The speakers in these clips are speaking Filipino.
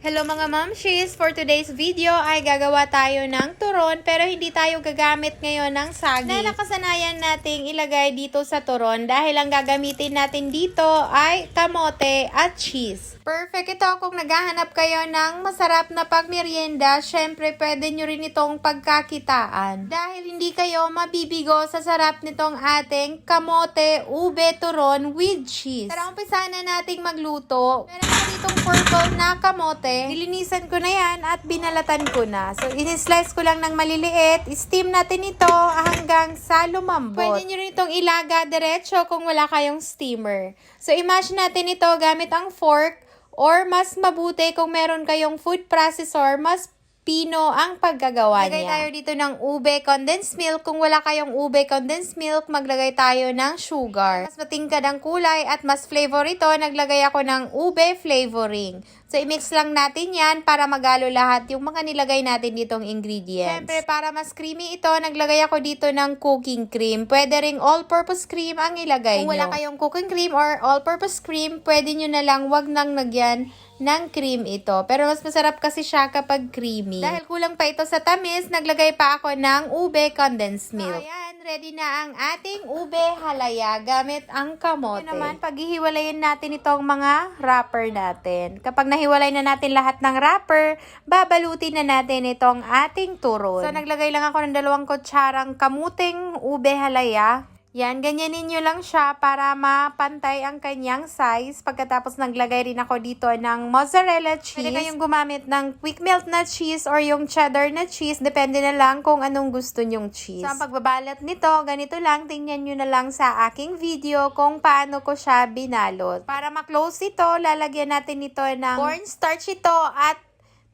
Hello mga mamshis! For today's video ay gagawa tayo ng turon pero hindi tayo gagamit ngayon ng saging na nakasanayan nating ilagay dito sa turon dahil ang gagamitin natin dito ay kamote at cheese. Perfect ito kung naghahanap kayo ng masarap na pagmerienda, syempre pwede nyo rin itong pagkakitaan. Dahil hindi kayo mabibigo sa sarap nitong ating kamote ube turon with cheese. Tara, umpisa na nating magluto. Meron ako ditong purple na kamote. Nilinisan ko na yan at binalatan ko na. So, in-slice ko lang ng maliliit. Steam natin ito hanggang sa lumambot. Pwede nyo rin itong ilaga diretso kung wala kayong steamer. So, i-mash natin ito gamit ang fork or mas mabuti kung meron kayong food processor, mas pino ang paggagawa niya. Maglagay tayo dito ng ube condensed milk. Kung wala kayong ube condensed milk, maglagay tayo ng sugar. Mas matingkad ang kulay at mas flavor ito, naglagay ako ng ube flavoring. So, i-mix lang natin yan para magalo lahat yung mga nilagay natin ditong ingredients. Siyempre, para mas creamy ito, naglagay ako dito ng cooking cream. Pwede ring all-purpose cream ang ilagay nyo. Kung wala kayong cooking cream or all-purpose cream, pwede nyo na lang wag nang nagyan ng cream ito. Pero mas masarap kasi siya kapag creamy. Dahil kulang pa ito sa tamis, naglagay pa ako ng ube condensed milk. So, ayan, ready na ang ating ube halaya gamit ang kamote. Ito naman, paghihiwalayin natin itong mga wrapper natin. Kapag nahiwalay na natin lahat ng wrapper, babalutin na natin itong ating turon. So, naglagay lang ako ng 2 kutsarang kamuting ube halaya. Yan, ganyanin nyo lang siya para mapantay ang kanyang size. Pagkatapos naglagay rin ako dito ng mozzarella cheese. Pwede kayong gumamit ng quick melt na cheese or yung cheddar na cheese. Depende na lang kung anong gusto nyong cheese. So, ang pagbabalat nito, ganito lang. Tingnan nyo na lang sa aking video kung paano ko siya binalot. Para ma-close ito, lalagyan natin ito ng cornstarch ito at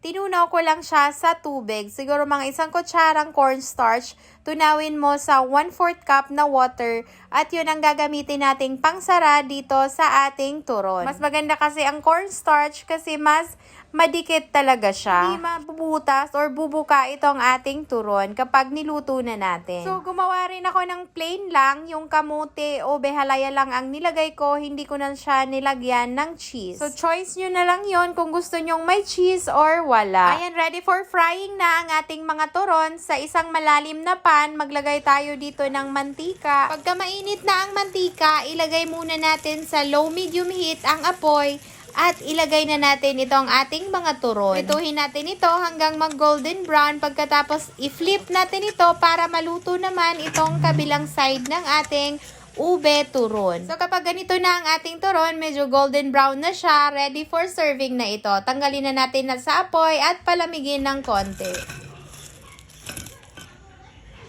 tinunaw ko lang siya sa tubig. Siguro mga 1 kutsarang cornstarch. Tunawin mo sa 1/4 cup na water at yun ang gagamitin nating pangsara dito sa ating turon. Mas maganda kasi ang cornstarch kasi mas madikit talaga siya. Hindi mabubutas or bubuka itong ating turon kapag niluto na natin. So, gumawa rin ako ng plain lang. Yung kamote o behalaya lang ang nilagay ko. Hindi ko na siya nilagyan ng cheese. So, choice nyo na lang yon kung gusto nyong may cheese or wala. Ayan, ready for frying na ang ating mga turon. Sa isang malalim na pan, maglagay tayo dito ng mantika. Pagka mainit na ang mantika, ilagay muna natin sa low-medium heat ang apoy. At ilagay na natin itong ating mga turon. Ituhin natin ito hanggang mag-golden brown. Pagkatapos, i-flip natin ito para maluto naman itong kabilang side ng ating ube turon. So, kapag ganito na ang ating turon, medyo golden brown na siya, ready for serving na ito. Tanggalin na natin na sa apoy at palamigin ng konti.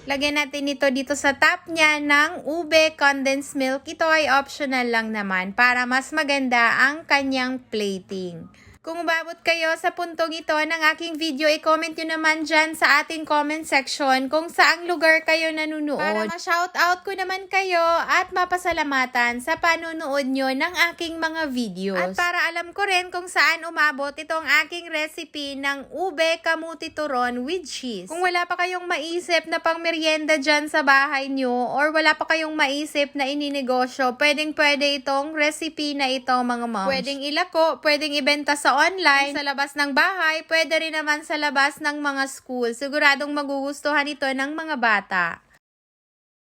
Lagyan natin ito dito sa top niya ng ube condensed milk. Ito ay optional lang naman para mas maganda ang kanyang plating. Kung umabot kayo sa puntong ito ng aking video, i-comment nyo naman dyan sa ating comment section kung saang lugar kayo nanunood. Para ma-shoutout ko naman kayo at mapasalamatan sa panunood nyo ng aking mga videos. At para alam ko rin kung saan umabot itong aking recipe ng ube kamuti turon with cheese. Kung wala pa kayong maisip na pang merienda dyan sa bahay nyo or wala pa kayong maisip na ininegosyo, pwedeng-pwede itong recipe na ito mga moms. Pwedeng ilako, pwedeng ibenta sa online, sa labas ng bahay, pwede rin naman sa labas ng mga school. Siguradong magugustuhan ito ng mga bata.